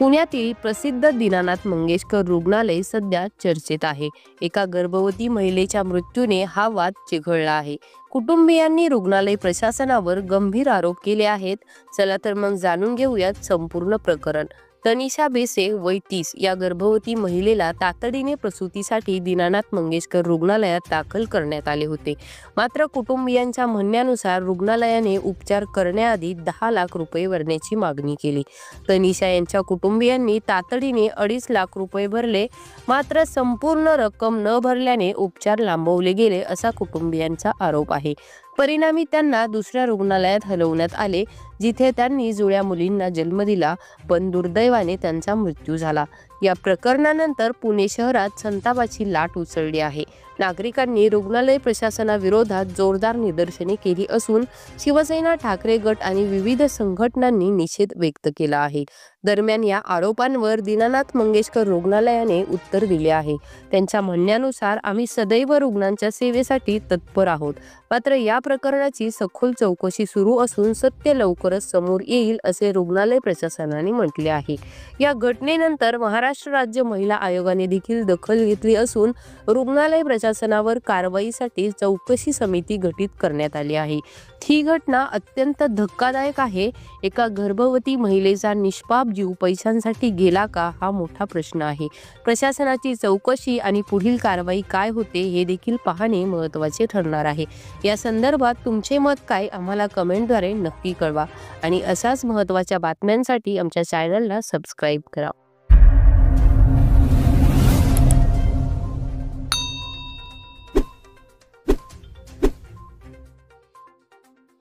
पुण्यातील प्रसिद्ध दीनानाथ मंगेशकर रुग्णालय सध्या चर्चेत आहे। एका गर्भवती महिलेच्या मृत्यूने हा वाद चिघळला आहे। कुटुंबियांनी रुग्णालय प्रशासनावर गंभीर आरोप केले आहेत। चला तर मग जाणून घेऊयात संपूर्ण प्रकरण। तनिषा बेसे वय 30 या गर्भवती महिलेला तातडीने प्रसूतीसाठी दीनानाथ मंगेशकर रुग्णालयात दाखल करण्यात आले होते। मात्र कुटुंबियांच्या म्हणण्यानुसार रुग्णालयाने उपचार करण्याआधी 10 लाख रुपये भरण्याची मागणी केली। तनिषा यांच्या कुटुंबियांनी तातडीने 2.5 लाख रुपये भरले, मात्र संपूर्ण रक्कम न भरल्याने उपचार लांबवले गेले असा कुटुंबियांचा आरोप आहे। परिणामी त्यांना दुसऱ्या रुग्णालयात हलवण्यात आले, जिथे त्यांनी जुळ्या मुलींना जन्म दिला, पण दुर्दैवाने त्यांचा मृत्यू झाला। या प्रकरणानंतर पुणे शहरात संतापाची लाट उसळली आहे। नागरिकांनी रुग्णालय प्रशासनाविरोधात जोरदार निदर्शने केली असून शिवसेना, ठाकरे गट आणि विविध संघटनांनी निषेध व्यक्त केला आहे। दरम्यान या आरोपांवर दीनानाथ मंगेशकर रुग्णालयाने उत्तर दिले आहे। त्यांच्या म्हणण्यानुसार आम्ही सदैव रुग्णांच्या सेवेसाठी तत्पर आहोत, मात्र या प्रकरणाची सखोल चौकशी सुरू असून सत्य लवकरच समोर येईल असे रुग्णालय प्रशासनाने म्हटले आहे। या घटनेनंतर महाराष्ट्र राज्य महिला आयोगाने देखील दखल घेतली असून रुग्णालय प्रशासनावर कारवाईसाठी चौकशी समिती गठीत करण्यात आली आहे। ही घटना अत्यंत धक्कादायक आहे। एका गर्भवती महिलेचा निष्पाप जीव पैशांसाठी गेला का, हा मोठा प्रश्न आहे। प्रशासनाची चौकशी आणि पुढील कारवाई काय होते हे देखील पाहणे महत्त्वाचे ठरणार आहे। या संदर्भात तुमचे मत काय, आम्हाला कमेंटद्वारे नक्की कळवा आणि अशाच महत्त्वाच्या बातम्यांसाठी आमच्या चॅनलला सबस्क्राईब करा।